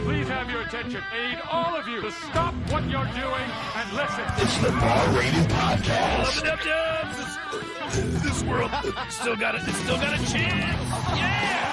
please have your attention? I need all of you to stop what you're doing and listen. It's the Bar Rated Podcast. This world still got it. It's still got a chance. Yeah.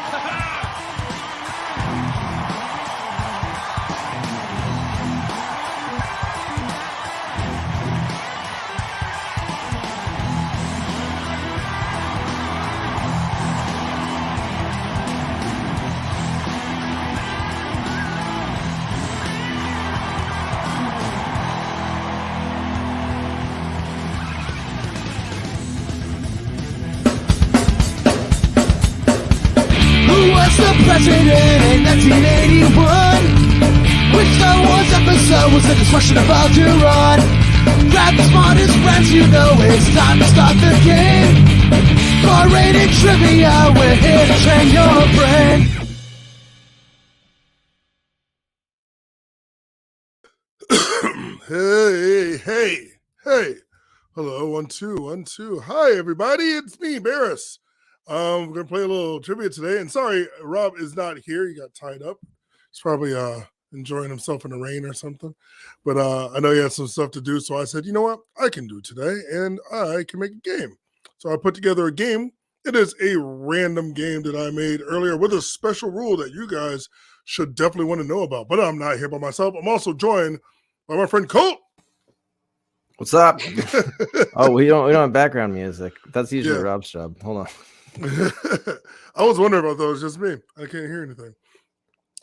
The president in 1981. Which Star Wars episode was the destruction about to run? Grab the smartest friends, you know it's time to start the game. R-rated trivia, we're here to train your brain. Hey. Hello, 1, 2, 1, 2. Hi, everybody. It's me, Barris. We're going to play a little trivia today. And sorry, Rob is not here. He got tied up. He's probably enjoying himself in the rain or something. But I know he had some stuff to do. So I said, you know what? I can do today. And I can make a game. So I put together a game. It is a random game that I made earlier with a special rule that you guys should definitely want to know about. But I'm not here by myself. I'm also joined by my friend Colt. What's up? Oh, we don't have background music. That's usually Rob's job. Hold on. I was wondering about those. Just me. I can't hear anything.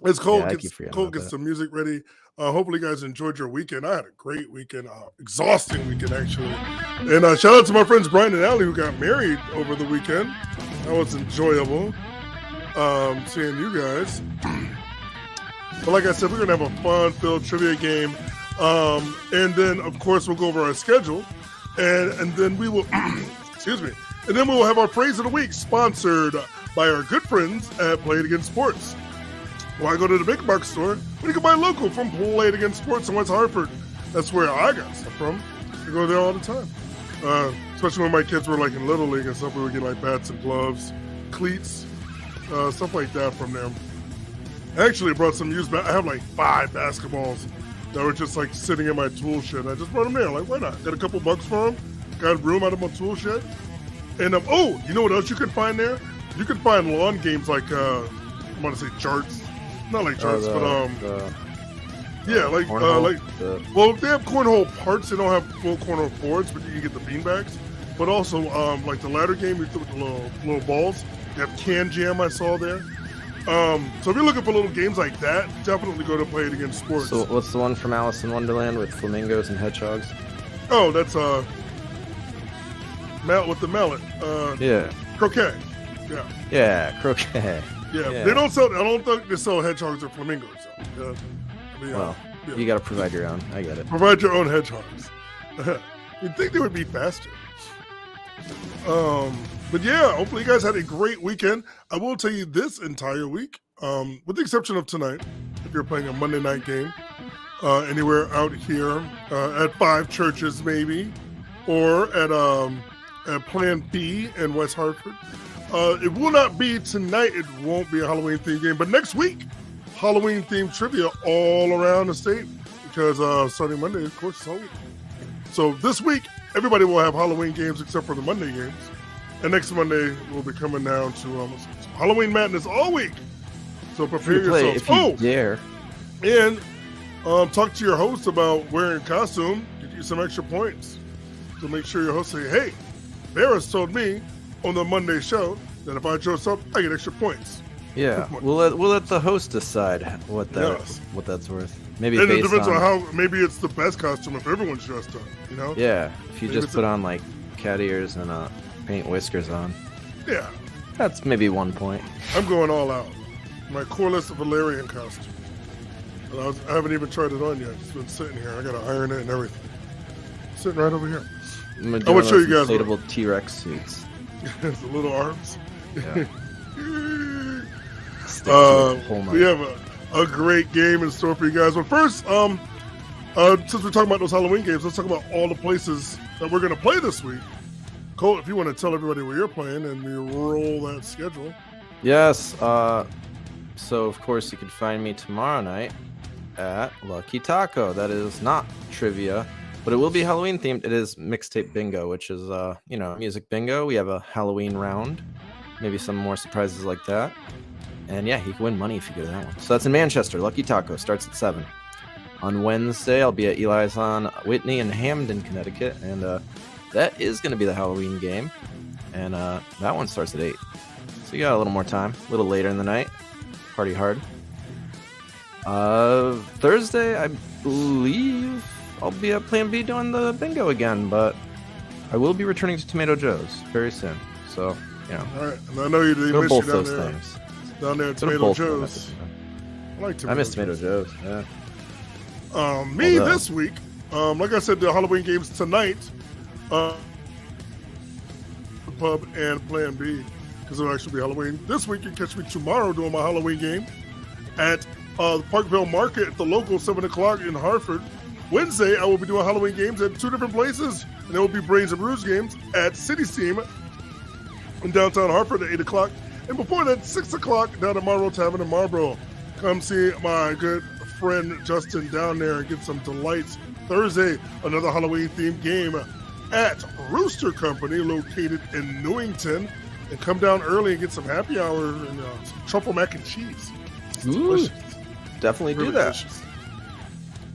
It's Colt. Yeah, Colt gets some music ready. Hopefully, you guys enjoyed your weekend. I had a great weekend, exhausting weekend actually. And shout out to my friends Brian and Allie who got married over the weekend. That was enjoyable. Seeing you guys. But like I said, we're gonna have a fun-filled trivia game. And then, of course, we'll go over our schedule, and then we will, excuse me, and then we will have our phrase of the week, sponsored by our good friends at Play It Again Sports. Why go to the big box store when you can buy local from Play It Again Sports in West Hartford? That's where I got stuff from. I go there all the time, especially when my kids were like in Little League and stuff. We would get like bats and gloves, cleats, stuff like that from them. I actually brought some used. I have like 5 basketballs that were just like sitting in my tool shed. I just brought them there. Like, why not? Got a couple bucks for them. Got room out of my tool shed. And oh, you know what else you can find there? You can find lawn games like I want to say jarts, not like jarts, well, they have cornhole parts. They don't have full cornhole boards, but you can get the beanbags. But also like the ladder game, you throw with the little balls. You have Can Jam. I saw there. So if you're looking for little games like that, definitely go to Play It Again Sports. So what's the one from Alice in Wonderland with flamingos and hedgehogs? Oh, that's with the mallet. Yeah. Croquet. Yeah. Yeah, croquet. Yeah. They don't sell. I don't think they sell hedgehogs or flamingos. You got to provide your own. I get it. Provide your own hedgehogs. You'd think they would be faster. But yeah, hopefully you guys had a great weekend. I will tell you this entire week, with the exception of tonight, if you're playing a Monday night game, anywhere out here at 5 churches maybe, or at Plan B in West Hartford. It will not be tonight. It won't be a Halloween themed game, but next week, Halloween themed trivia all around the state because starting Monday, of course, it's Halloween. So this week, everybody will have Halloween games except for the Monday games. And next Monday, we'll be coming down to Halloween Madness all week. So prepare yourselves. If you dare. And talk to your host about wearing a costume. Get you some extra points. So make sure your host say, hey, Barris told me on the Monday show that if I dress up, I get extra points. Yeah, we'll let the host decide what that's worth. Maybe and it depends on how. Maybe it's the best costume if everyone's dressed up. You know. Yeah, if you just put on like cat ears and paint whiskers on. Yeah. That's maybe 1 point. I'm going all out. My Corliss Valerian costume. I haven't even tried it on yet. It's been sitting here. I got to iron it and everything. Sitting right over here. I'm going to show you guys inflatable T-Rex suits. The little arms. Yeah. We have a great game in store for you guys. But first, since we're talking about those Halloween games, let's talk about all the places that we're going to play this week. Colt, if you want to tell everybody where you're playing and we roll that schedule. Yes. So, of course, you can find me tomorrow night at Lucky Taco. That is not trivia, but it will be Halloween themed. It is mixtape bingo, which is, music bingo. We have a Halloween round, maybe some more surprises like that. And yeah, you can win money if you go to that one. So that's in Manchester. Lucky Taco starts at 7. On Wednesday, I'll be at Eli's on Whitney in Hamden, Connecticut. And that is going to be the Halloween game. And that one starts at 8. So you got a little more time, a little later in the night. Party hard. Thursday, I believe I'll be at Plan B doing the bingo again, but I will be returning to Tomato Joe's very soon. So, All right. And I know they go to miss both you down those there. things. Down there at Go to Tomato both of them. Joe's. I like I miss Tomato Joe's. Yeah. Me Although- this week, like I said, the Halloween games tonight. Pub and Plan B, because it'll actually be Halloween. This week, you can catch me tomorrow doing my Halloween game at Parkville Market at the local 7 o'clock in Hartford. Wednesday, I will be doing Halloween games at 2 different places, and there will be Brains and Brews games at City Steam in downtown Hartford at 8 o'clock. And before that, 6 o'clock down at Marlboro Tavern in Marlboro. Come see my good friend Justin down there and get some delights. Thursday, another Halloween-themed game at Rooster Company, located in Newington. And come down early and get some happy hour and some truffle mac and cheese. It's Ooh, delicious. definitely Really do that. delicious.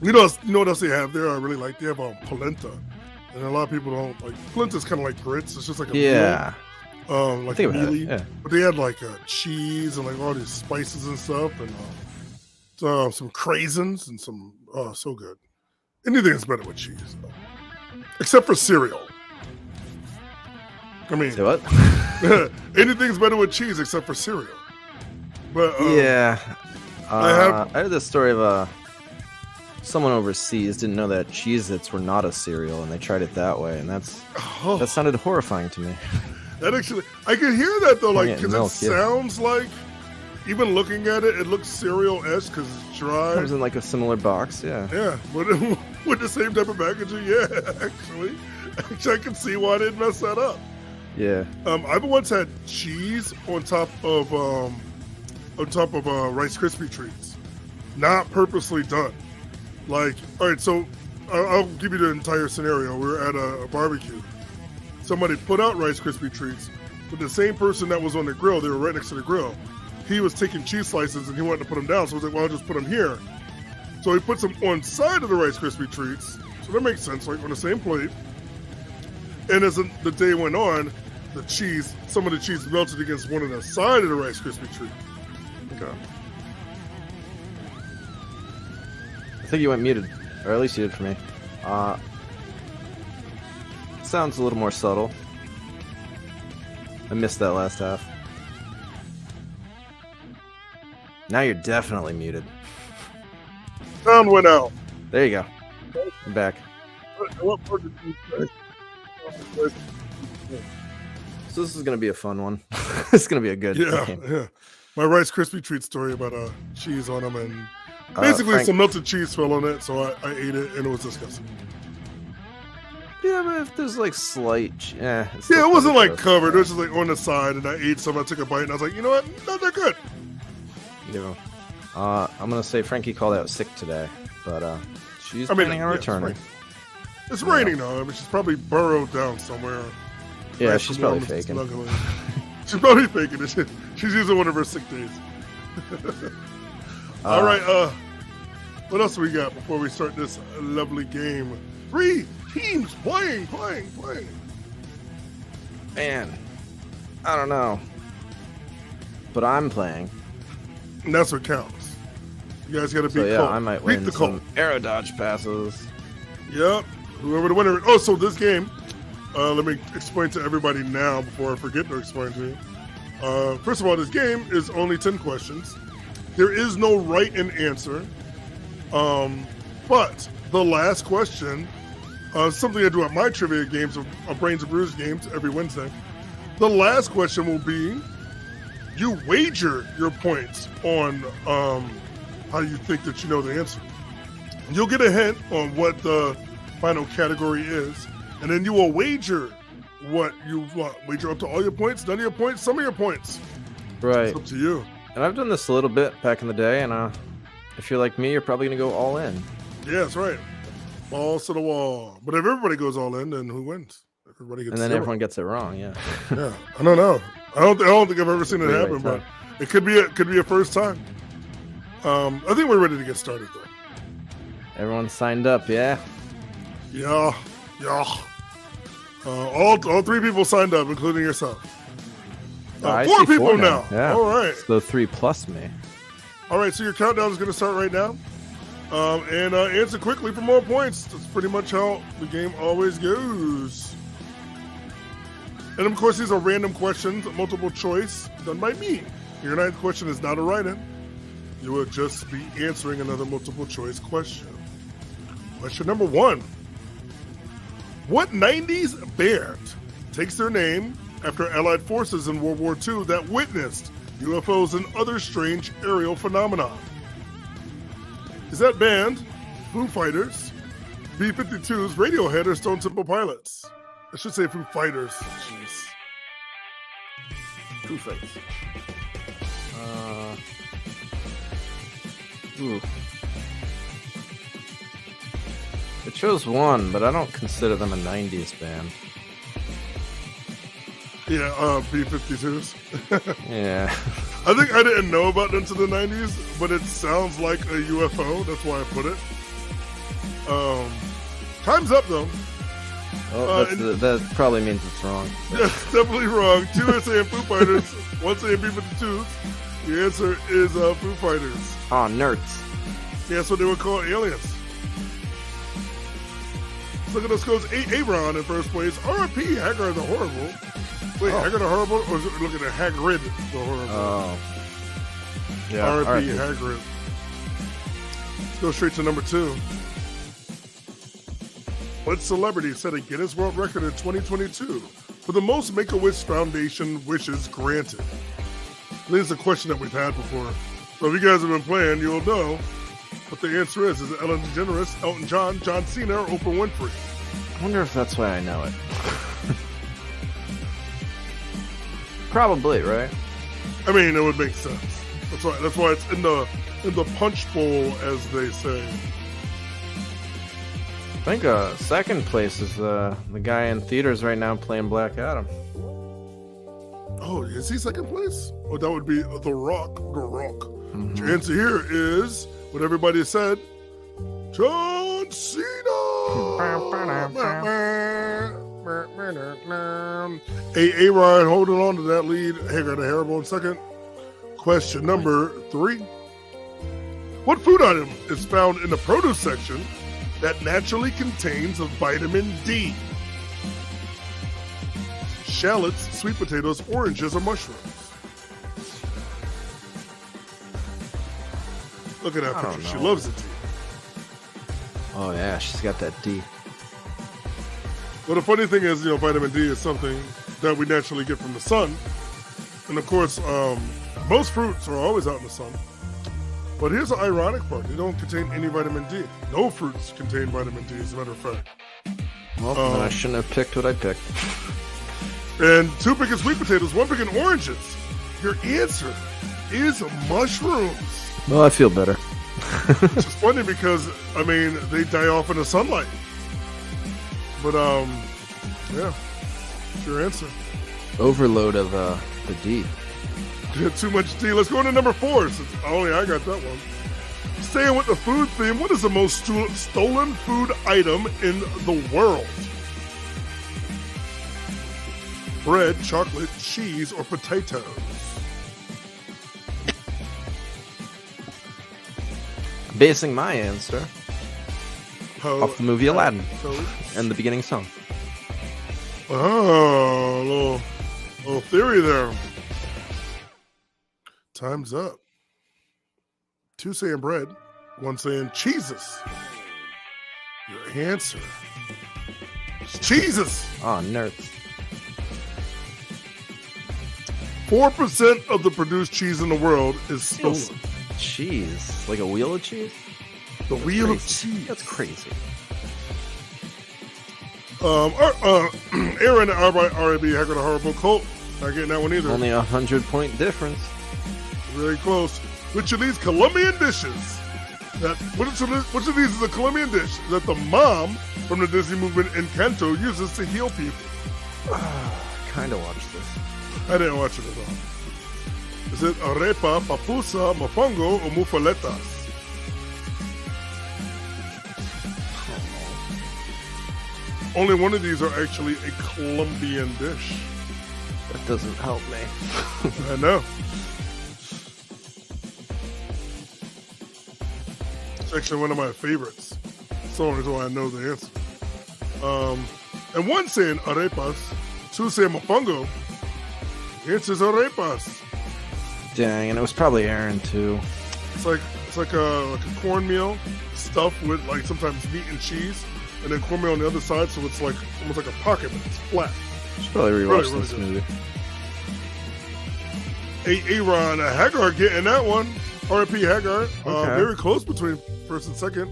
You know what else they have there? I really like. They have polenta, and a lot of people don't like. Polenta's kind of like grits. It's just like a Yeah. meal, like think about it, mealy. yeah. But they had like cheese and like all these spices and stuff, and some craisins and some so good. Anything's better with cheese, though. Except for cereal. I mean, Say what? anything's better with cheese except for cereal. But Yeah. I I heard this story of someone overseas didn't know that Cheez-Its were not a cereal, and they tried it that way, and that sounded horrifying to me. that actually, I can hear that though, like Yeah, because milk, it yeah. sounds like, even looking at it, it looks cereal-esque because it's dry. Comes in like a similar box, yeah. Yeah, but with the same type of packaging, yeah, actually, I can see why they didn't mess that up. Yeah. I've once had cheese on top of Rice Krispie treats, not purposely done. Like, all right, so I'll give you the entire scenario. We're at a barbecue. Somebody put out Rice Krispie treats, but the same person that was on the grill, they were right next to the grill. He was taking cheese slices and he wanted to put them down, so I was like, well, I'll just put them here. So he puts them on side of the Rice Krispie treats, so that makes sense, like on the same plate. And as the day went on, some of the cheese melted against one of the side of the Rice Krispie treat. Okay. I think you went muted, or at least you did for me. Sounds a little more subtle. I missed that last half. Now you're definitely muted. Sound went out. There you go. I'm back. What part did you say? So this is gonna be a fun one. It's gonna be a good game. Yeah. My Rice Krispie treat story about cheese on them, and basically Frank- some melted cheese fell on it, so I ate it, and it was disgusting. Yeah, but if there's like slight, it's Yeah, still it wasn't like gross. covered. It was just like on the side, and I ate some. I took a bite, and I was like, you know what? Not that good. Yeah. I'm gonna say Frankie called out sick today, but she's planning on yeah, returning. It's raining though. I mean, she's probably burrowed down somewhere. Yeah, Nice she's and probably warm and faking. snuggling. She's probably faking it. She's using one of her sick days. All right. What else we got before we start this lovely game? 3 teams playing. Man, I don't know, but I'm playing. And that's what counts. You guys got to beat So yeah, Colt. I might Beat win the some Colt. arrow dodge passes. Yep. Whoever the winner is. Oh, so this game, let me explain to everybody now before I forget to explain to you. First of all, this game is only 10 questions. There is no right and answer. But the last question, something I do at my trivia games, of Brains and Brews games every Wednesday. The last question will be, you wager your points on how you think that you know the answer. You'll get a hint on what the final category is, and then you will wager what you want. Wager up to all your points, none of your points, some of your points. Right. It's up to you. And I've done this a little bit back in the day, and if you're like me, you're probably gonna go all in. Yeah, that's right. Balls to the wall. But if everybody goes all in, then who wins? Everybody gets And then zero. everyone gets it wrong. Yeah. Yeah, I don't know. I don't think I've ever seen it Really happen, but tough. it could be a first time. I think we're ready to get started though. Everyone signed up. Yeah. Yeah. All three people signed up, including yourself. I Four see people four now. Yeah. All right. So 3 plus me. All right. So your countdown is going to start right now. And answer quickly for more points. That's pretty much how the game always goes. And of course, these are random questions, multiple choice, done by me. Your ninth question is not a write-in. You will just be answering another multiple choice question. Question number 1. What 90s band takes their name after Allied forces in World War II that witnessed UFOs and other strange aerial phenomena? Is that band Foo Fighters, B-52s, Radiohead, or Stone Temple Pilots? I should say Foo Fighters. Jeez. Foo Fighters. Ooh. It chose one, but I don't consider them a 90s band. Yeah, B-52s. Yeah. I think I didn't know about them to the 90s, but it sounds like a UFO. That's why I put it. Time's up, though. Oh, that probably means it's wrong. That's definitely wrong. 2 are saying Foo Fighters, 1 saying B-52s. The answer is Foo Fighters. Oh, nerds. Yeah, that's what they would call aliens. So look at those goes Aaron in first place. R.I.P. Haggard the Horrible. Wait, Haggard the Horrible? Or is it looking at Hagrid the Horrible? Oh. Yeah. R.I.P. Hagrid. Let's go straight to number 2. What celebrity set a Guinness World Record in 2022 for the most Make-A-Wish Foundation wishes granted? I think it's a question that we've had before. So if you guys have been playing, you'll know what the answer is. Is it Ellen DeGeneres, Elton John, John Cena, or Oprah Winfrey? I wonder if that's why I know it. Probably, right? I mean, it would make sense. That's why it's in the punch bowl, as they say. I think second place is the guy in theaters right now playing Black Adam. Oh, is he second place? Oh, that would be The Rock. The Rock. Mm-hmm. Your answer here is what everybody said. John Cena. Hey, Ryan, holding on to that lead. Haggard the Horrible in second. Question number 3. What food item is found in the produce section that naturally contains vitamin D? Shallots, sweet potatoes, oranges, or mushrooms? Look at that I don't picture. She know. loves it. Oh yeah, she's got that D. Well, the funny thing is, vitamin D is something that we naturally get from the sun. And of course, most fruits are always out in the sun. But here's the ironic part. They don't contain any vitamin D. No fruits contain vitamin D, as a matter of fact. Well, then I shouldn't have picked what I picked. And 2 picking sweet potatoes, 1 picking oranges. Your answer is mushrooms. Well, I feel better. Which is funny because, they die off in the sunlight. But, yeah, it's your answer. Overload of the D. Too much D. Let's go into number 4, since only I got that one. Staying with the food theme, what is the most stolen food item in the world? Bread, chocolate, cheese, or potatoes? Basing my answer off the movie Aladdin and the beginning song. Oh, a little theory there. Time's up. 2 saying bread, 1 saying cheeses. Your answer is cheeses. Oh, nerds. 4% of the produced cheese in the world is stolen. Cheese? Like a wheel of cheese? The wheel of cheese. That's crazy. Aaron and R.I.B. Haggard a Horrible Colt. Not getting that one either. Only 100-point difference. Very close. Which of these Colombian dishes? Which of these is a Colombian dish that the mom from the Disney movement Encanto uses to heal people? Kind of watched this. I didn't watch it at all. Is it arepa, papusa, mofongo, or mufaletas? Only one of these are actually a Colombian dish. That doesn't help me. I know. It's actually one of my favorites. So that's why I know the answer. And one saying arepas, two saying mofongo. The answer is arepas. Dang, and it was probably Aaron too. It's like a cornmeal stuffed with like sometimes meat and cheese, and then cornmeal on the other side, so it's like almost like a pocket, but it's flat. Should probably rewatch Really, this really movie. Aaron Hagar getting that one. R.I.P. Hagar. Okay. Very close between first and second.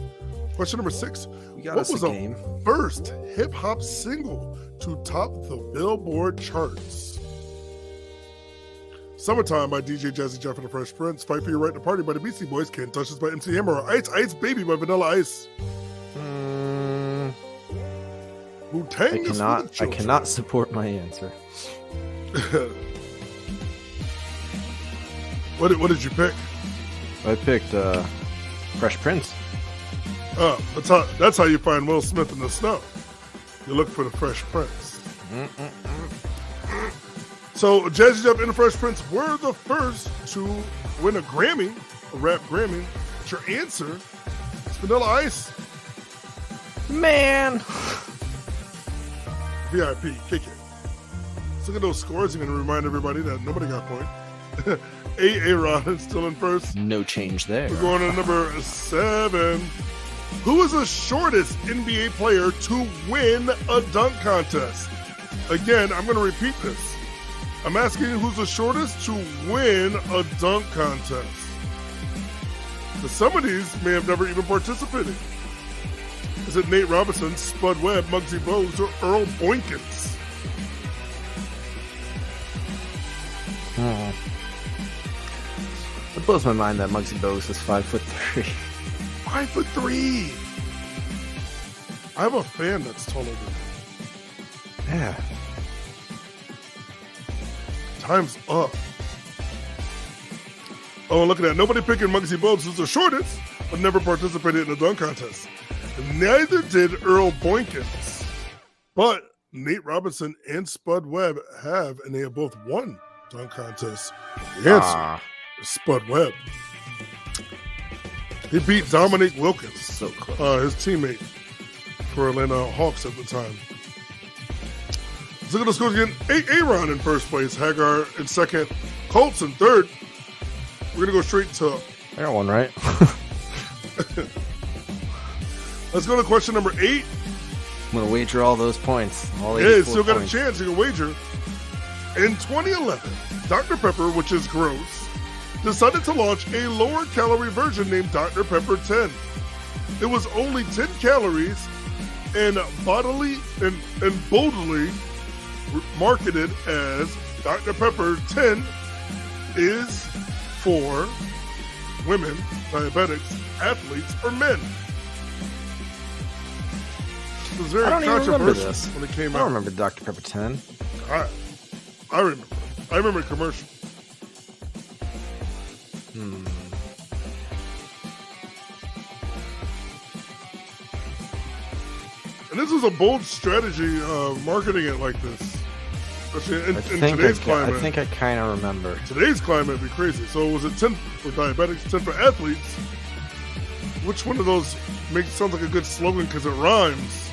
Question number 6. We got What us was a the game. first hip hop single to top the Billboard charts? Summertime by DJ Jazzy Jeff and the Fresh Prince. Fight for Your Right to Party by the Beastie Boys. Can't Touch This by MC Hammer. Or Ice Ice Baby by Vanilla Ice. Wu-Tang is for the I children. cannot support my answer. What did you pick? I picked Fresh Prince. That's how you find Will Smith in the snow. You look for the Fresh Prince. So Jazzy Jeff and the Fresh Prince were the first to win a Grammy, a rap Grammy. But your answer is Vanilla Ice. Man. VIP, kick it. Let's look at those scores. I'm going to remind everybody that nobody got point. Aaron is still in first. No change there. We're going to number 7. Who is the shortest NBA player to win a dunk contest? Again, I'm going to repeat this. I'm asking you who's the shortest to win a dunk contest. Because some of these may have never even participated. Is it Nate Robinson, Spud Webb, Muggsy Bogues, or Earl Boykins? It blows my mind that Muggsy Bogues is 5'3". 5'3". I have a fan that's taller than me. Yeah. Time's up. Oh, look at that. Nobody picking Muggsy Bogues, who's the shortest, but never participated in a dunk contest. And neither did Earl Boykins. But Nate Robinson and Spud Webb have, and they have both won dunk contests. The answer is Spud Webb. He beat Dominique Wilkins, So close. his teammate for Atlanta Hawks at the time. Let's look at the scores again. Aaron in first place, Hagar in second, Colts in third. We're going to go straight to... I got one right. Let's go to question number 8. I'm going to wager all those points. All Yeah, 84 still got points. a chance. You can wager. In 2011, Dr. Pepper, which is gross, decided to launch a lower calorie version named Dr. Pepper 10. It was only 10 calories and boldly marketed as Dr. Pepper 10 is for women, diabetics, athletes, or men. It was very I don't even remember controversial this. when it came I out. don't remember Dr. Pepper 10. I remember. I remember the commercial. And this was a bold strategy, marketing it like this. Especially in today's climate. I think I kind of remember. Today's climate would be crazy. So was it 10 for diabetics, 10 for athletes? Which one of those sounds like a good slogan because it rhymes?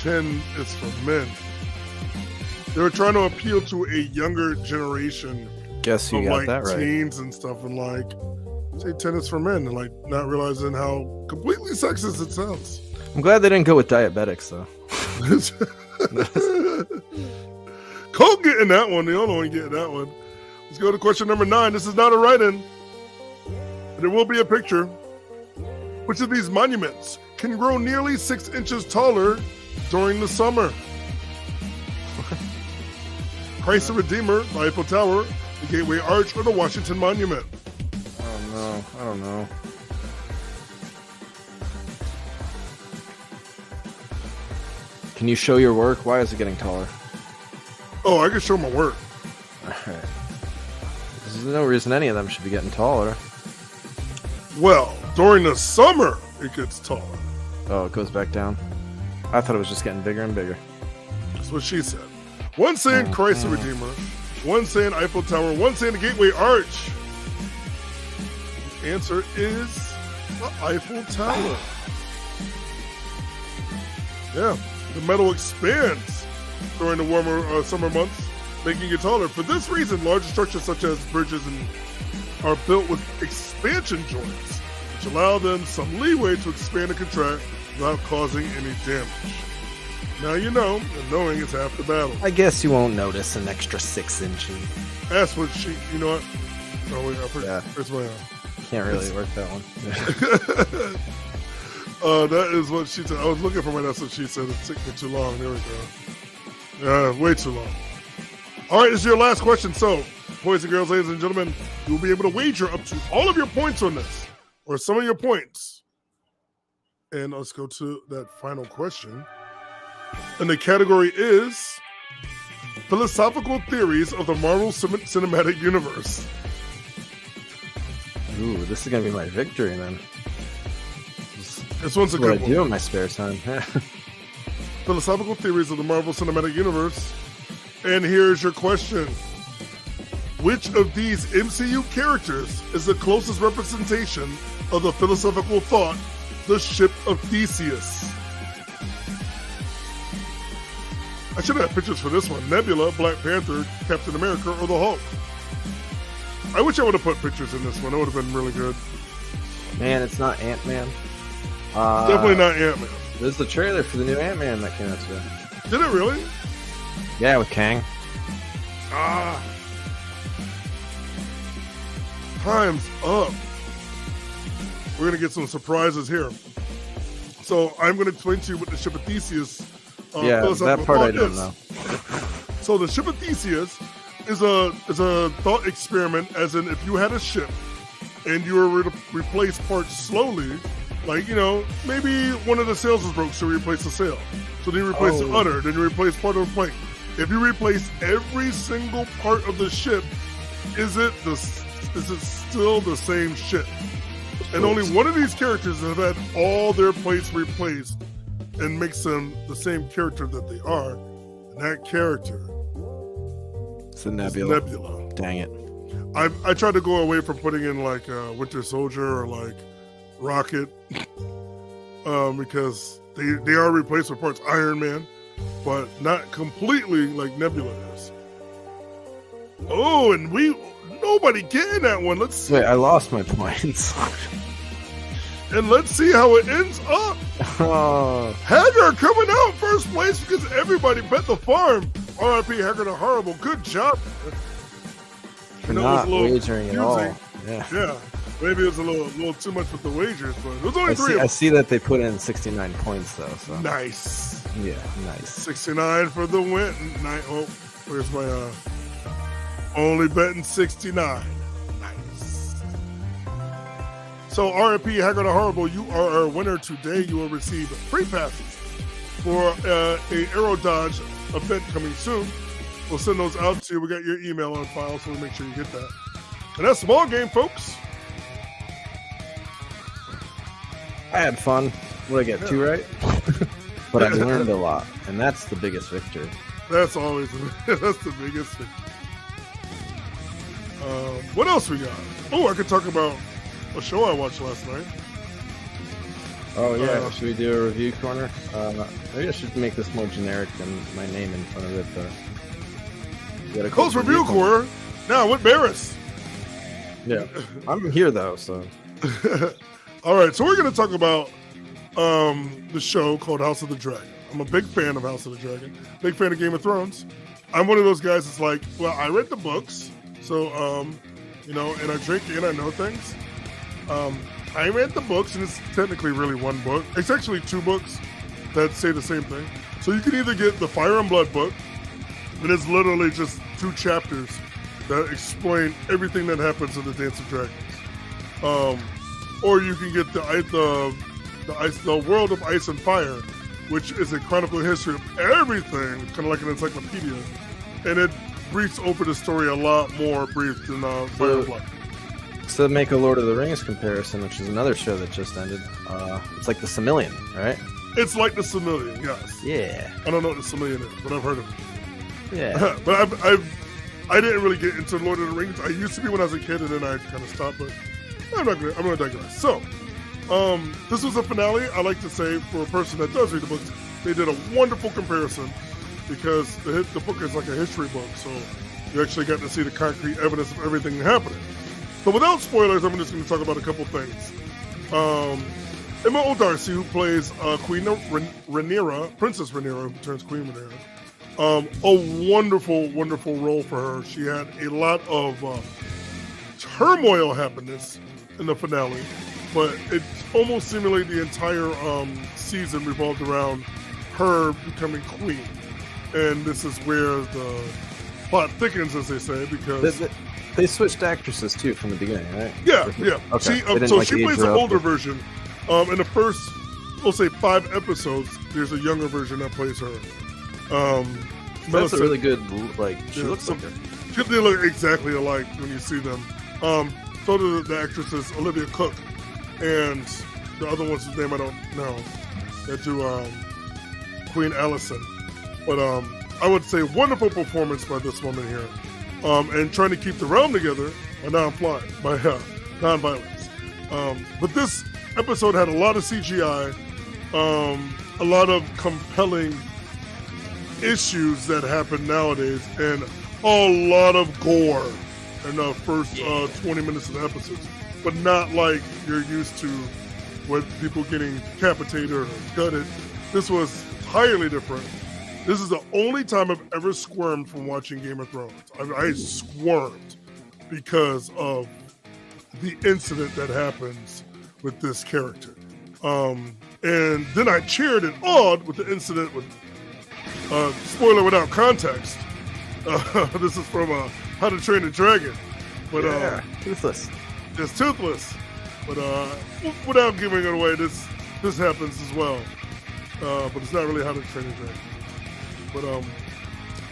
10 is for men. They were trying to appeal to a younger generation Guess you of got like that right. teens and stuff, and like say 10 is for men, and like not realizing how completely sexist it sounds. I'm glad they didn't go with diabetics, though. Cole getting that one, the only one getting that one. Let's go to question number 9. This is not a write-in. There will be a picture. Which of these monuments can grow nearly 6 inches taller during the summer? Christ the Redeemer, the Eiffel Tower, the Gateway Arch, or the Washington Monument? Oh no, I don't know. Can you show your work? Why is it getting taller? Oh, I can show my work. Alright. There's no reason any of them should be getting taller. Well, during the summer, it gets taller. Oh, it goes back down. I thought it was just getting bigger and bigger. That's what she said. One saying Christ the Redeemer, one saying Eiffel Tower, one saying the Gateway Arch. The answer is the Eiffel Tower. Yeah, the metal expands during the warmer summer months, making it taller. For this reason, larger structures such as bridges are built with expansion joints, which allow them some leeway to expand and contract without causing any damage. Now you know, and knowing is half the battle. I guess you won't notice an extra 6 inches. That's what she, you know what? Oh, wait, I forgot. Yeah. Where's my, Can't really work that one. that is what she said. I was looking for my, that's what she said. It took me too long. There we go. Way too long. All right, this is your last question. So, boys and girls, ladies and gentlemen, you'll be able to wager up to all of your points on this, or some of your points. And let's go to that final question. And the category is philosophical theories of the Marvel Cinematic Universe. Ooh, this is gonna be my victory, man. This one's a What good I one. do in my spare time. Philosophical theories of the Marvel Cinematic Universe. And here's your question. Which of these MCU characters is the closest representation of the philosophical thought, the ship of Theseus? I should have pictures for this one. Nebula, Black Panther, Captain America, or the Hulk. I wish I would have put pictures in this one. It would have been really good. Man, it's not Ant-Man. Definitely not Ant-Man. There's the trailer for the new Ant-Man that came out today. Did it really? Yeah, with Kang. Time's up. We're going to get some surprises here. So I'm going to explain to you what the ship of Theseus Yeah, that part I don't know. So the ship of Theseus is a thought experiment, as in if you had a ship and you were to replace parts slowly, like, you know, maybe one of the sails was broke, so you replace the sail. So then you replace the udder, then you replace part of the plank. If you replace every single part of the ship, is it still the same ship? And only one of these characters have had all their plates replaced and makes them the same character that they are. And that character It's a Nebula. is Nebula. Dang it. I tried to go away from putting in like Winter Soldier or like Rocket because they are replaced with parts Iron Man, but not completely like Nebula is. Oh, and nobody getting that one. Let's see. Wait, I lost my points. And let's see how it ends up. Oh, Hagar coming out first place because everybody bet the farm. R.I.P. Hagar the Horrible. Good job. for I know it was not a little wagering at all. confusing. Yeah. Yeah, maybe it was a little too much with the wagers, but it was only three of I them. see that they put in 69 points though. So Nice. yeah, nice. 69 for the win. Oh, where's my only betting 69. Nice. So R.I.P. Hagar the Horrible, you are our winner today. You will receive free passes for a Aero Dodge event coming soon. We'll send those out to you. We got your email on file, so we'll make sure you get that. And that's small game, folks. I had fun. What did I get? 2 right? But I learned a lot, and that's the biggest victory. That's always that's the biggest thing. What else we got? Oh, I could talk about a show I watched last night. Oh yeah, should we do a review corner? Maybe I should make this more generic than my name in front of it. But Coast Review Corner now with Barris. Yeah, I'm here though, so All right, so we're going to talk about the show called House of the Dragon. I'm a big fan of House of the Dragon, big fan of Game of Thrones. I'm one of those guys that's like, well, I read the books, so, you know, and I drink and I know things. I read the books, and it's technically really one book. It's actually 2 books that say the same thing. So you can either get the Fire and Blood book, and it's literally just 2 chapters that explain everything that happens in the Dance of Dragons. Or you can get the World of Ice and Fire, which is a chronicle history of everything, kind of like an encyclopedia, and it briefs over the story a lot more brief than Fire and Blood. So make a Lord of the Rings comparison, which is another show that just ended. It's like the Silmarillion, right? It's like the Silmarillion, yes. Yeah. I don't know what the Silmarillion is, but I've heard of it. Yeah. But I didn't really get into Lord of the Rings. I used to be when I was a kid, and then I kind of stopped. But I'm gonna digress. So, this was a finale. I like to say, for a person that does read the books, they did a wonderful comparison because the book is like a history book, so you actually got to see the concrete evidence of everything happening. So, without spoilers, I'm just going to talk about a couple things. Emma O'Darcy, who plays Queen Rhaenyra, Princess Rhaenyra, who turns Queen Rhaenyra. A wonderful, wonderful role for her. She had a lot of turmoil happiness in the finale, but it almost seemingly the entire season revolved around her becoming queen. And this is where the plot thickens, as they say, because they switched actresses too from the beginning, right? Yeah. Okay. She plays an older version. In the first, we'll say 5 episodes, there's a younger version that plays her. That's a really good, she looks like her. They look exactly alike when you see them. So do the actresses Olivia Cook and the other one's name I don't know that do Queen Alicent. But I would say wonderful performance by this woman here, and trying to keep the realm together by non-violence. But this episode had a lot of CGI, a lot of compelling issues that happen nowadays, and a lot of gore in the first 20 minutes of the episodes, but not like you're used to with people getting decapitated or gutted. This was entirely different. This is the only time I've ever squirmed from watching Game of Thrones. I squirmed because of the incident that happens with this character. And then I cheered and awed with the incident with, spoiler without context. This is from How to Train a Dragon. But Toothless. It's Toothless. But without giving it away, this happens as well. But it's not really How to Train a Dragon. But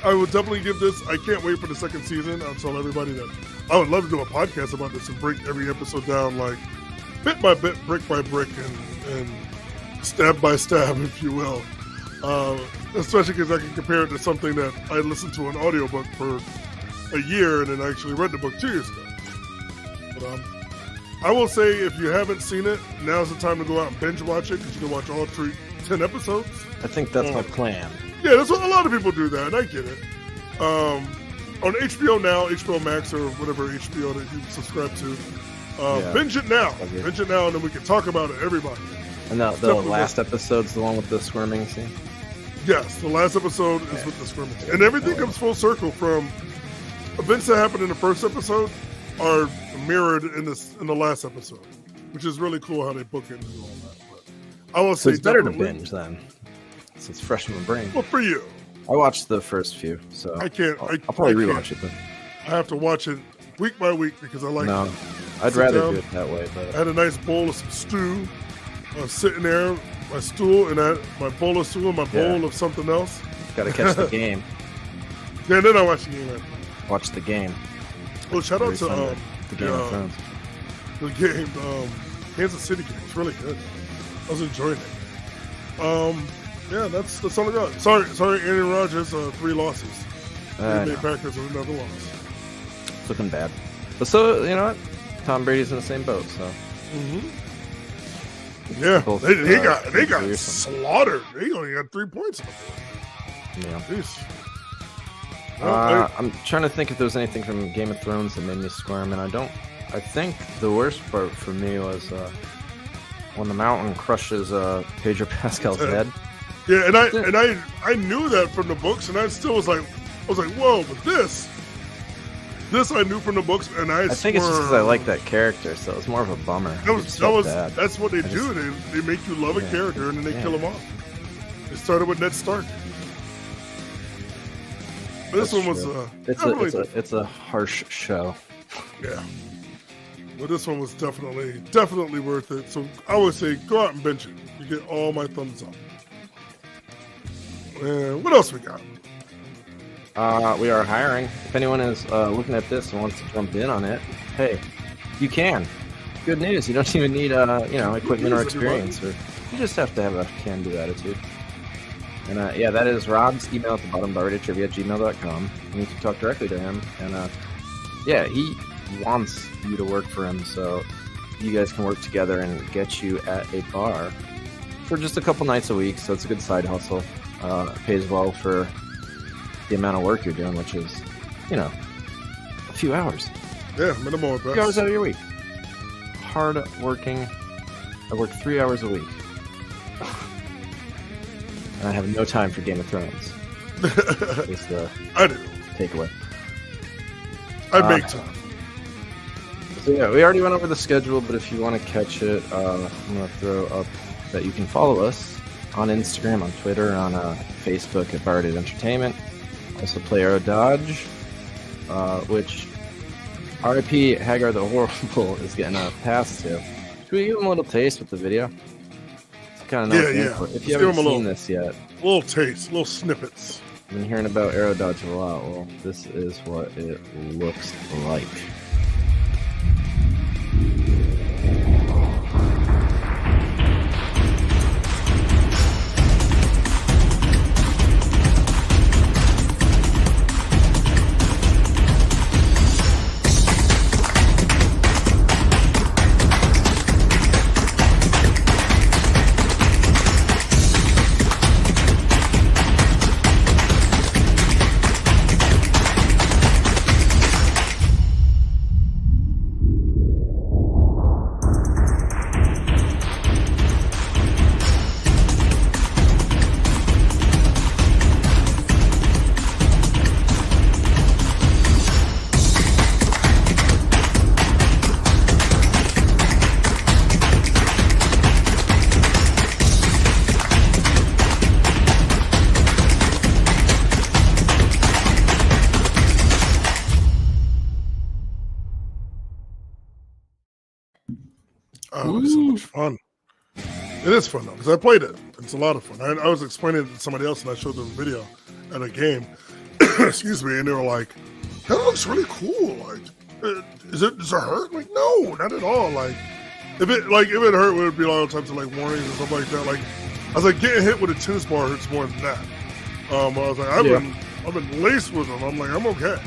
I would definitely give this. I can't wait for the second season. I'll tell everybody that I would love to do a podcast about this and break every episode down, like bit by bit, brick by brick, and stab by stab, if you will. Especially because I can compare it to something that I listened to an audiobook for a year and then actually read the book 2 years ago. But I will say, if you haven't seen it, now's the time to go out and binge watch it, because you can watch all 10 episodes. I think that's my plan. Yeah, that's what a lot of people do that, and I get it. On HBO Now, HBO Max, or whatever HBO that you subscribe to, binge it now. Okay. Binge it now, and then we can talk about it, everybody. And the last episode's the one with the squirming scene? Yes, the last episode is with the scrimmage. And everything comes full circle from events that happened in the first episode are mirrored in the last episode, which is really cool how they book it and do all that. But I will say it's better to binge then, since it's fresh in my brain. Well, for you. I watched the first few, so I can't. I'll probably rewatch it then. I have to watch it week by week because I like No, it. I'd rather do it that way. But I had a nice bowl of some stew. I was sitting there, my stool, and I had my bowl of stew and my bowl of something else. Got to catch the game. Yeah, and then I watched the game after. Watch the game. Well, shout out to the Game of Thrones. The game, Kansas City game. It's really good. I was enjoying it. Yeah, that's all I got. Sorry, Aaron Rodgers, 3 losses. Green Bay Packers with another loss. It's looking bad. But so, you know what? Tom Brady's in the same boat, so. Yeah, Both, they got slaughtered. They only got 3 points on the board. Yeah. Jeez. I'm trying to think if there was anything from Game of Thrones that made me squirm, and I think the worst part for me was when the mountain crushes Pedro Pascal's head. Yeah, and I knew that from the books, and I was like, whoa, but this I knew from the books, and I think it's just because I like that character, so it's more of a bummer. That's what they do. They make you love a character, and then they kill him off. It started with Ned Stark. This That's one was true. definitely It's a harsh show. yeah. But this one was definitely worth it. So I would say go out and bench it. You get all my thumbs up. And what else we got? We are hiring. If anyone is looking at this and wants to jump in on it, hey, you can. Good news. You don't even need equipment or experience. Or you just have to have a can-do attitude. And that is Rob's email at the bottom, barradytrivia@gmail.com. And you can talk directly to him. And he wants you to work for him, so you guys can work together and get you at a bar for just a couple nights a week. So it's a good side hustle. It pays well for the amount of work you're doing, which is, a few hours. Yeah, minimal at best. 3 hours out of your week. Hard working. I work 3 hours a week. And I have no time for Game of Thrones. It's the I do. takeaway. I make time. So yeah, we already went over the schedule, but if you want to catch it, I'm going to throw up that you can follow us on Instagram, on Twitter, on Facebook at Barred Entertainment. Also play Aero Dodge, which RIP Hagar the Horrible is getting a pass to. Should we give him a little taste with the video? It's kind of If you haven't seen this yet, little taste, little snippets. I've been hearing about Aero Dodge a lot. Well, this is what it looks like. Oh, it's so much fun. It is fun though, because I played it. It's a lot of fun. I was explaining it to somebody else, and I showed them a video at a game. Excuse me, and they were like, "That looks really cool. Like, does it hurt?" Like, no, not at all. Like, if it hurt, it would be all types of like warnings and stuff like that. Like, I was like, getting hit with a tennis ball hurts more than that. I was like, I've been laced with them. I'm like, I'm okay.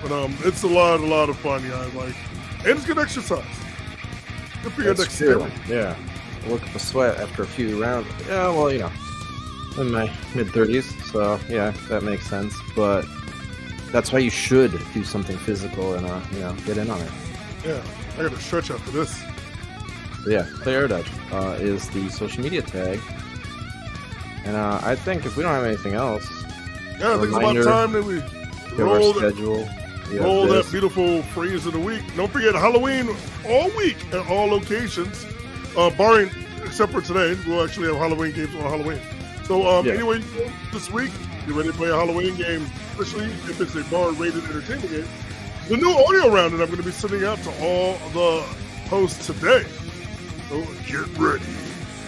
But it's a lot of fun, guys. Like, and it's good exercise. Good for your dexterity. Yeah. Work up a sweat after a few rounds. Yeah, well, in my mid-30s, so yeah, that makes sense. But that's why you should do something physical and get in on it. Yeah, I got to stretch after this. But yeah, Play Aero Dodge is the social media tag, and I think if we don't have anything else, yeah, I think it's about time that we roll schedule. Roll that beautiful phrase of the week. Don't forget Halloween all week at all locations, barring except for today. We'll actually have Halloween games on Halloween. So anyway, this week you ready to play a Halloween game, especially if it's a bar-rated entertainment game. The new audio round that I'm going to be sending out to all the hosts today. So get ready.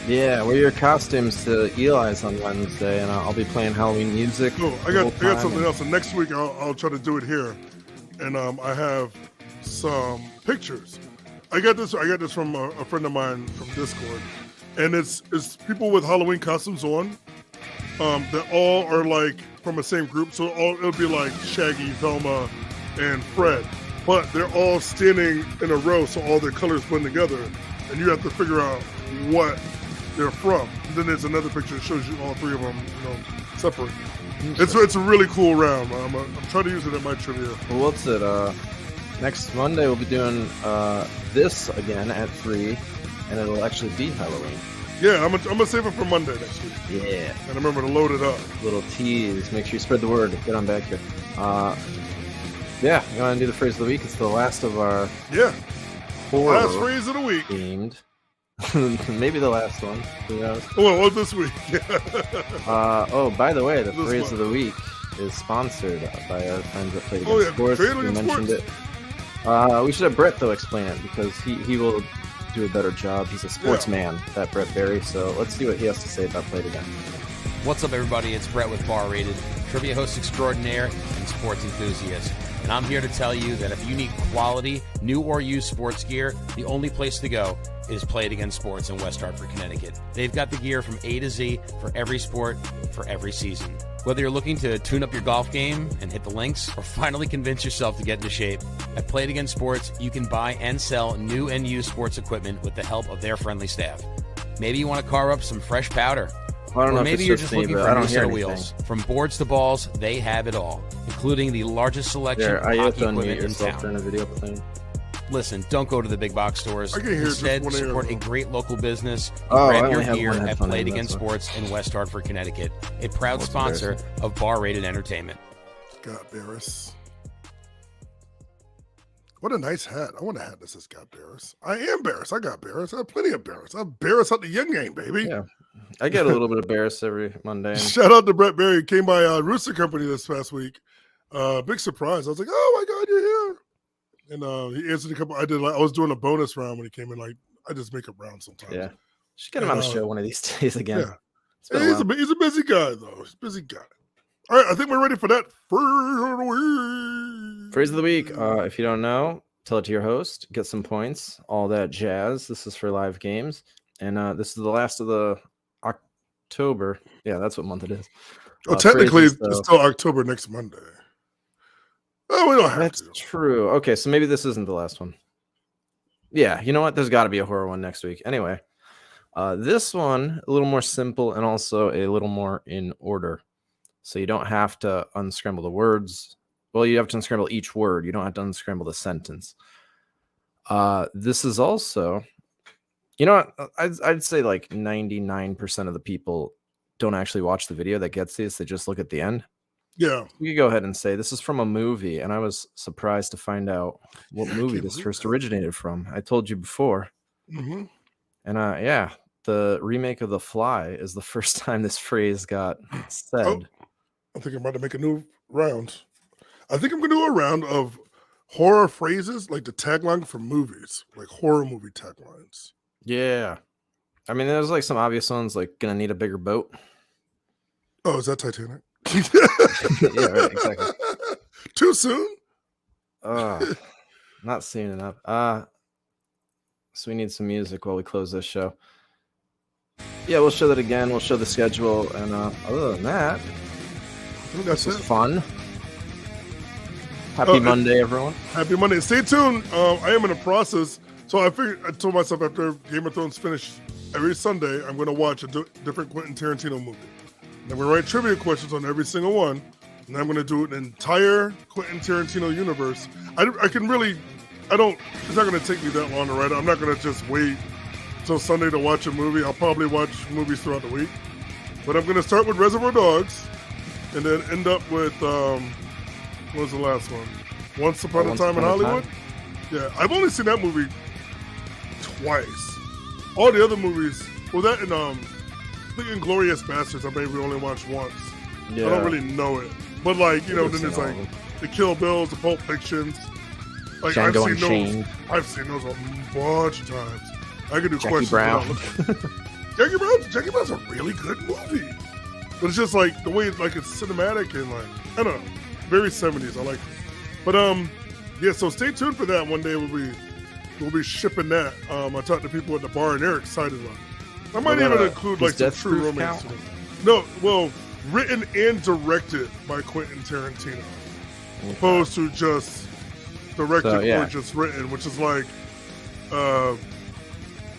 Yeah, wear your costumes to Eli's on Wednesday, and I'll be playing Halloween music. Oh, I got something else, and next week I'll try to do it here. And I have some pictures. I got this from a friend of mine from Discord, and it's people with Halloween costumes on. That all are like from the same group, so it'll be like Shaggy, Velma, and Fred, but they're all standing in a row, so all their colors blend together, and you have to figure out what they're from. And then there's another picture that shows you all three of them, separate. It's a really cool round. I'm trying to use it at my trivia. Well, what's it? Next Monday we'll be doing this again at 3, and it'll actually be Halloween. Yeah, I'm gonna save it for Monday next week. Yeah. And remember to load it up. Little tease. Make sure you spread the word. Get on back here. Yeah, you want to do the phrase of the week? It's the last of our horror last phrase of the week. Themed. Maybe the last one. Who knows? Well, this week. By the way, the phrase of the week is sponsored by our friends at Play Oh, Against yeah, Sports. Play We Against mentioned Sports. it. We should have Brett though explain it because he will do a better job. He's a sportsman, that Brett Berry. So let's see what he has to say about Play It Again. What's up, everybody? It's Brett with Bar Rated, trivia host extraordinaire and sports enthusiast. And I'm here to tell you that if you need quality, new or used sports gear, the only place to go is Play It Again Sports in West Hartford, Connecticut. They've got the gear from A to Z for every sport, for every season. Whether you're looking to tune up your golf game and hit the links, or finally convince yourself to get into shape, at Play It Again Sports, you can buy and sell new and used sports equipment with the help of their friendly staff. Maybe you want to carve up some fresh powder. I don't know Or if maybe it's you're just just me, looking but for I a don't new hear set of anything. wheels. From boards to balls, they have it all, including the largest selection There, of I have hockey to unmute equipment in yourself town. during a video playing. Listen, don't go to the big box stores. I can hear Instead, just one support ear. a great local business. Oh, I Grab only your have gear one at headphone Play It in, Again that's why. Sports in West Hartford, Connecticut, a proud That's sponsor embarrassing. of Bar Rated Entertainment. God Barris. What a nice hat. I want a hat that says God Barris. I am Barris. I got Barris. I have plenty of Barris. I have Barris out the young game, baby. Yeah. I get a little bit embarrassed every Monday. And Shout out to Brett Berry. Came by Rooster Company this past week. Big surprise. I was like, oh my God, you're here. And he answered a couple. I was doing a bonus round when he came in. Like, I just make up rounds sometimes. yeah. Should get him on the show one of these days again. Yeah. It's been a Hey, while. he's a busy guy, though. He's a busy guy. All right, I think we're ready for that. Phrase of the week. If you don't know, tell it to your host. Get some points. All that jazz. This is for live games, and this is the last of the October. Yeah, that's what month it is. Well, technically, phrases, it's though. still October next Monday. Oh, we don't have That's to. true. Okay, so maybe this isn't the last one. Yeah, you know what? There's got to be a horror one next week. Anyway, this one a little more simple and also a little more in order. So you don't have to unscramble the words. Well, you have to unscramble each word. You don't have to unscramble the sentence. This is also, you know what? I'd say like 99% of the people don't actually watch the video that gets these. They just look at the end. Yeah. You could go ahead and say this is from a movie, and I was surprised to find out what movie can't this believe first that. originated from. I told you before, Mm-hmm. and yeah, the remake of The Fly is the first time this phrase got said. Oh. I think I'm about to make a new round. I think I'm going to do a round of horror phrases, like the tagline from movies, like horror movie taglines. Yeah, I mean, there's like some obvious ones, like "Gonna need a bigger boat." Oh, is that Titanic? Yeah, right, exactly. Too soon? Not soon enough. So we need some music while we close this show. Yeah, we'll show that again. We'll show the schedule, and other than that, I think that's this was it. fun. Happy Oh, Monday, everyone. Happy Monday. Stay tuned. I am in a process. So I told myself after Game of Thrones finished, every Sunday, I'm going to watch a different Quentin Tarantino movie. And I'm going to write trivia questions on every single one. And I'm going to do an entire Quentin Tarantino universe. It's not going to take me that long to write it. I'm not going to just wait till Sunday to watch a movie. I'll probably watch movies throughout the week. But I'm going to start with Reservoir Dogs and then end up with, what was the last one? Once Upon a Time in Hollywood? Yeah, I've only seen that movie twice. All the other movies, well, that and I think Inglourious Bastards, I maybe only watched once. Yeah. I don't really know it, but like then seen there's all like of them. the Kill Bills, the Pulp Fictions. Like Django I've seen Unchained. those. I've seen those a bunch of times. I could do Jackie questions. Brown. Jackie Brown's a really good movie, but it's just like the way it's cinematic and like I don't know, very 70s. I like it. But yeah. So stay tuned for that. One day we'll be shipping that. I talked to people at the bar and they're excited about it. I might even include like some Death true Proof romance. count? No, well, written and directed by Quentin Tarantino, opposed to just directed So, yeah. or just written, which is like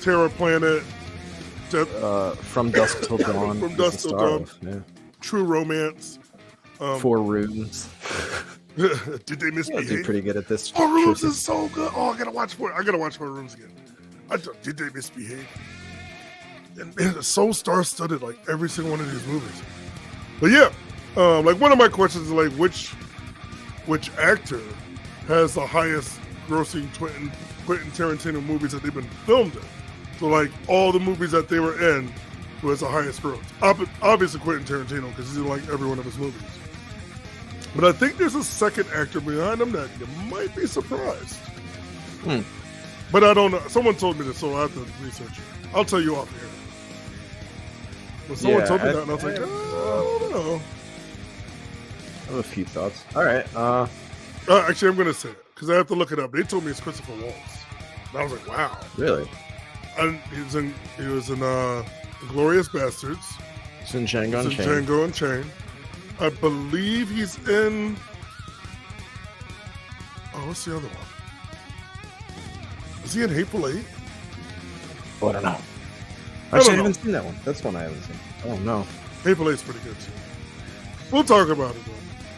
Terror Planet, From Dusk Till Dawn. From is Dusk the Till star Dawn. of, yeah. True Romance. 4 Rooms. Did they I'll misbehave? do pretty good at this. 4 Rooms Tristan. is so good. Oh, I gotta watch 4 Rooms again. Did they misbehave? And it's so star-studded, like every single one of these movies. But yeah, like one of my questions is like, which actor has the highest grossing Quentin Tarantino movies that they've been filmed in? So like all the movies that they were in, who has the highest gross? Obviously Quentin Tarantino, because he's in like every one of his movies. But I think there's a second actor behind him that you might be surprised. But I don't know. Someone told me this, so I have to research it. I'll tell you off air. But someone told me that, and I was like, I don't know. I have a few thoughts. All right. Actually, I'm going to say it because I have to look it up. They told me it's Christopher Waltz. And I was like, wow. Really? And he was in Glorious Bastards. He's in Django He's in Unchained. Django Unchained. I believe he's in. Oh, what's the other one? Is he in Hateful Eight? Oh, I don't know. I Actually, I don't haven't seen that one. That's one I haven't seen. Oh, no. Hateful Eight's pretty good too. We'll talk about it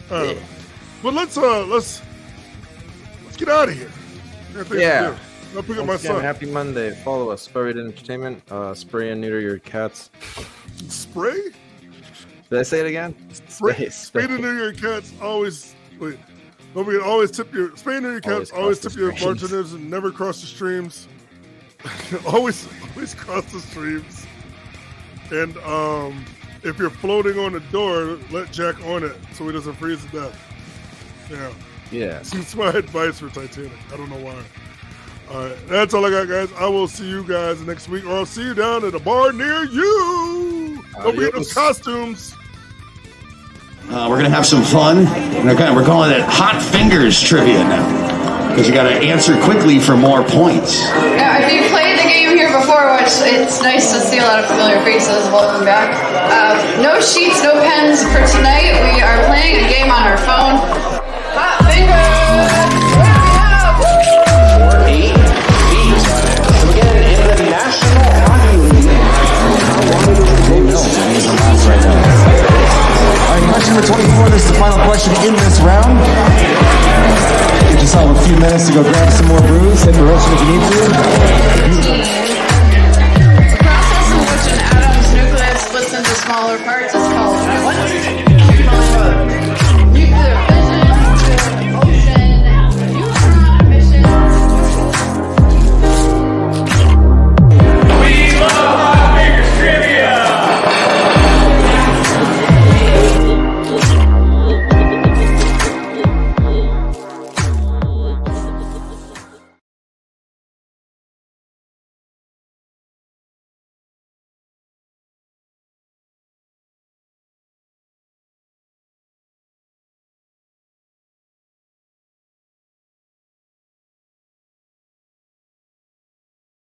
though. But let's get out of here. Yeah. I'll pick up my Once again, son. happy Monday. Follow us, Spray Entertainment. Spray and neuter your cats. Spray? Did I say it again? Spay to neuter your cats. Always wait. Don't forget, always tip your spay and neuter your cats. Always tip your bartenders and never cross the streams. always cross the streams. And if you're floating on the door, let Jack on it so he doesn't freeze to death. Yeah. Yeah. That's my advice for Titanic. I don't know why. All right, that's all I got, guys. I will see you guys next week, or I'll see you down at a bar near you. Don't forget those costumes. We're going to have some fun. We're calling it Hot Fingers Trivia now. Because you got to answer quickly for more points. Yeah, if you played the game here before, which it's nice to see a lot of familiar faces, welcome back. No sheets, no pens for tonight. We are playing a game on our phone. Hot Fingers! Question number 24, this is the final question in this round. Give yourself a few minutes to go grab some more brews, hit the roast if you need to. The process in which an atom's nucleus splits into smaller parts is called what? Nuclear fission, nuclear neutron emission. We love Hot Fingers Trivia!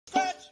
Scratch,